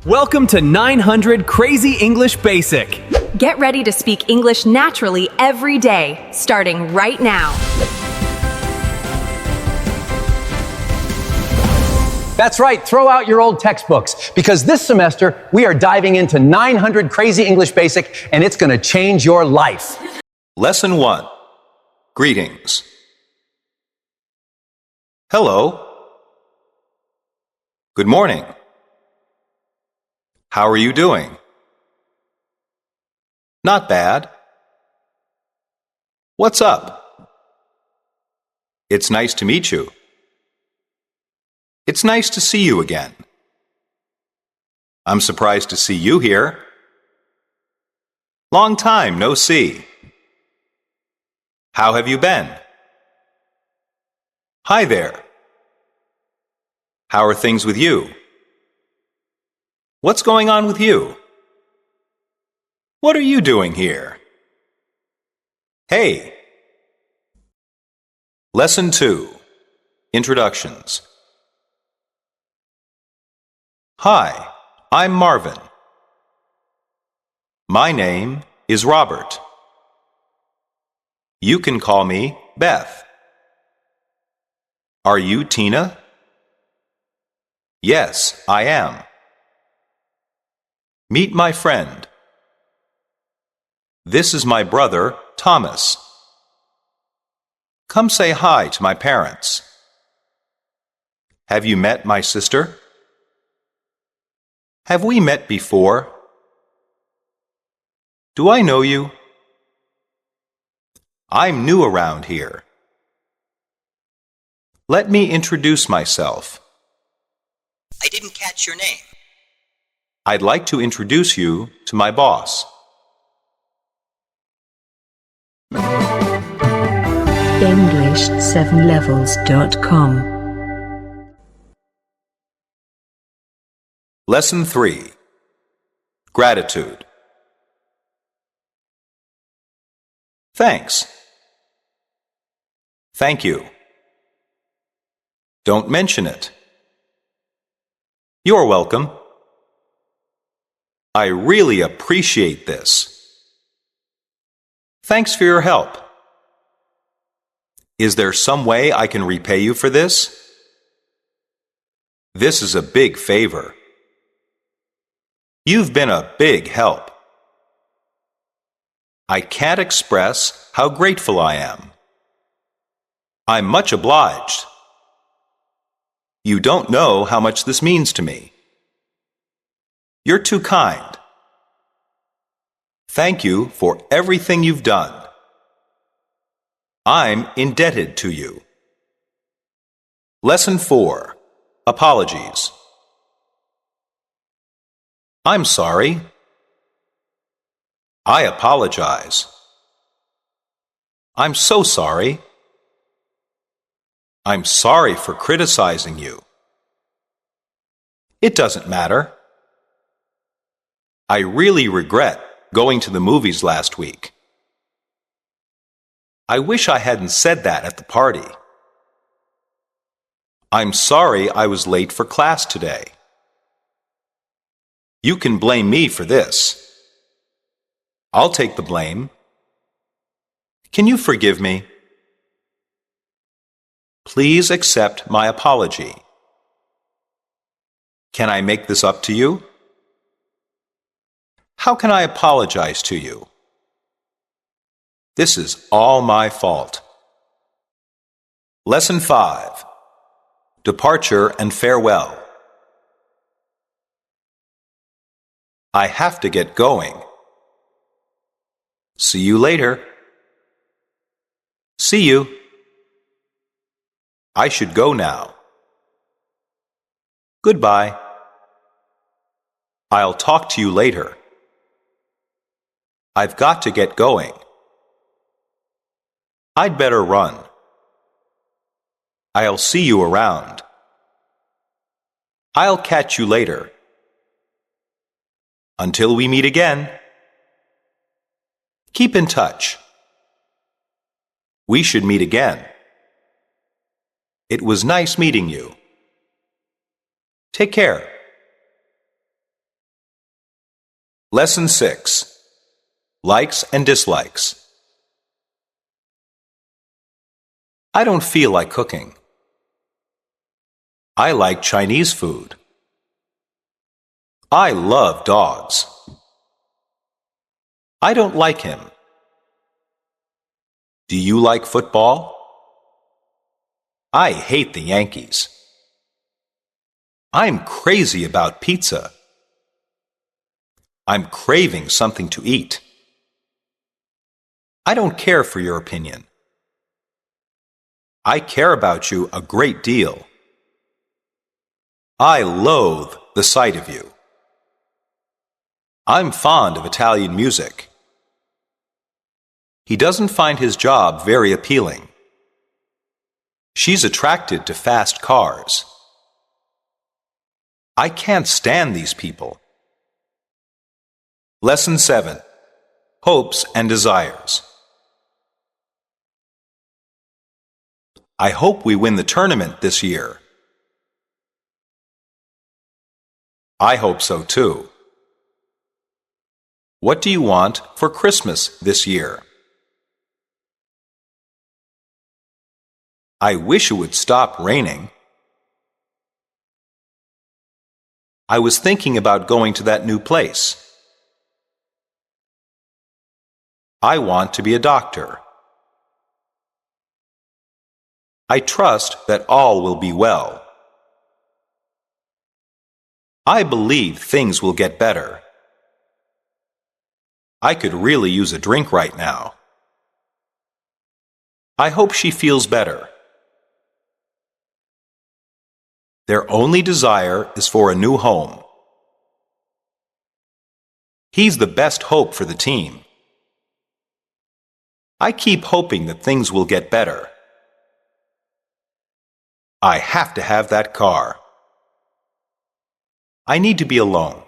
Welcome to 900 Crazy English Basic. Get ready to speak English naturally every day, starting right now. That's right, throw out your old textbooks, because this semester we are diving into 900 Crazy English Basic, and it's going to change your life. Lesson 1. Greetings. Hello. Good morning. How are you doing? Not bad. What's up? It's nice to meet you. It's nice to see you again. I'm surprised to see you here. Long time no see. How have you been? Hi there. How are things with you? What's going on with you? What are you doing here? Hey! Lesson 2. Introductions. Hi, I'm Marvin. My name is Robert. You can call me Beth. Are you Tina? Yes, I am. Meet my friend. This is my brother, Thomas. Come say hi to my parents. Have you met my sister? Have we met before? Do I know you? I'm new around here. Let me introduce myself. I didn't catch your name. I'd like to introduce you to my boss. English7levels.com. Lesson 3. Gratitude. Thanks. Thank you. Don't mention it. You're welcome. I really appreciate this. Thanks for your help. Is there some way I can repay you for this? This is a big favor. You've been a big help. I can't express how grateful I am. I'm much obliged. You don't know how much this means to me. You're too kind. Thank you for everything you've done. I'm indebted to you. Lesson 4. Apologies. I'm sorry. I apologize. I'm so sorry. I'm sorry for criticizing you. It doesn't matter. I really regret going to the movies last week. I wish I hadn't said that at the party. I'm sorry I was late for class today. You can blame me for this. I'll take the blame. Can you forgive me? Please accept my apology. Can I make this up to you? How can I apologize to you? This is all my fault. Lesson 5. Departure and farewell. I have to get going. See you later. See you. I should go now. Goodbye. I'll talk to you later. I've got to get going. I'd better run. I'll see you around. I'll catch you later. Until we meet again. Keep in touch. We should meet again. It was nice meeting you. Take care. Lesson 6. Likes and dislikes. I don't feel like cooking. I like Chinese food. I love dogs. I don't like him. Do you like football? I hate the Yankees. I'm crazy about pizza. I'm craving something to eat. I don't care for your opinion. I care about you a great deal. I loathe the sight of you. I'm fond of Italian music. He doesn't find his job very appealing. She's attracted to fast cars. I can't stand these people. Lesson 7. Hopes and desires. I hope we win the tournament this year. I hope so too. What do you want for Christmas this year? I wish it would stop raining. I was thinking about going to that new place. I want to be a doctor. I trust that all will be well. I believe things will get better. I could really use a drink right now. I hope she feels better. Their only desire is for a new home. He's the best hope for the team. I keep hoping that things will get better. I have to have that car. I need to be alone.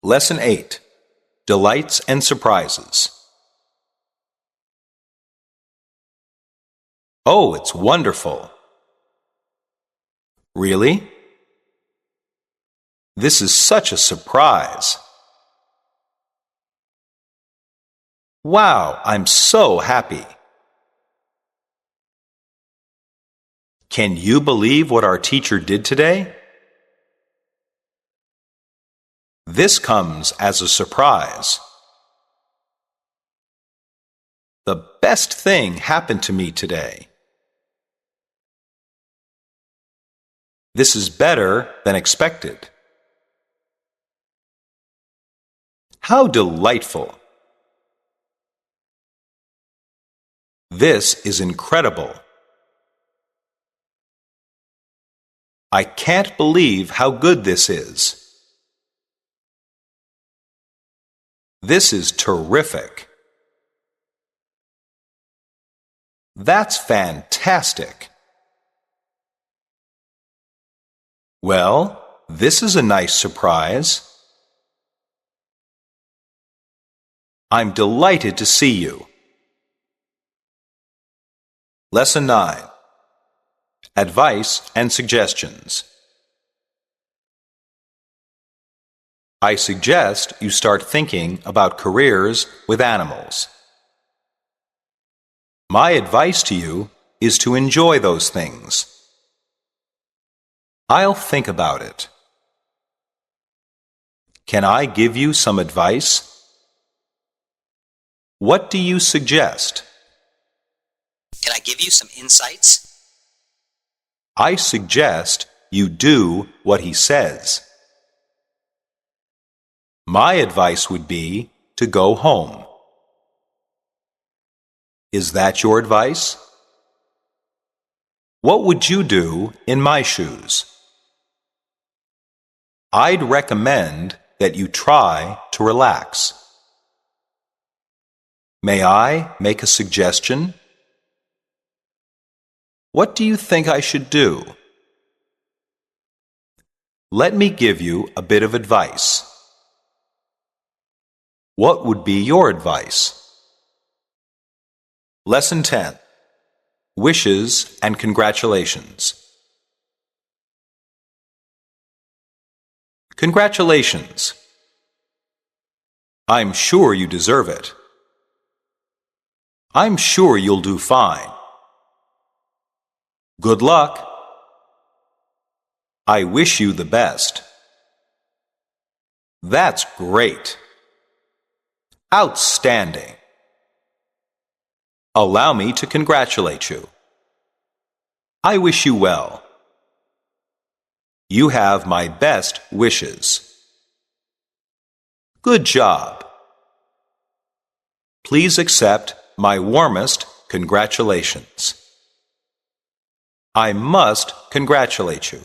Lesson 8. Delights and surprises. Oh, it's wonderful. Really? This is such a surprise. Wow, I'm so happy. Can you believe what our teacher did today? This comes as a surprise. The best thing happened to me today. This is better than expected. How delightful! This is incredible. I can't believe how good this is. This is terrific. That's fantastic. Well, this is a nice surprise. I'm delighted to see you. Lesson 9. Advice and suggestions. I suggest you start thinking about careers with animals. My advice to you is to enjoy those things. I'll think about it. Can I give you some advice? What do you suggest? Can I give you some insights? I suggest you do what he says. My advice would be to go home. Is that your advice? What would you do in my shoes? I'd recommend that you try to relax. May I make a suggestion? What do you think I should do? Let me give you a bit of advice. What would be your advice? Lesson 10. Wishes and congratulations. Congratulations. I'm sure you deserve it. I'm sure you'll do fine. Good luck. I wish you the best. That's great. Outstanding. Allow me to congratulate you. I wish you well. You have my best wishes. Good job. Please accept my warmest congratulations. I must congratulate you.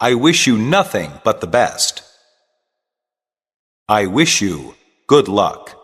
I wish you nothing but the best. I wish you good luck.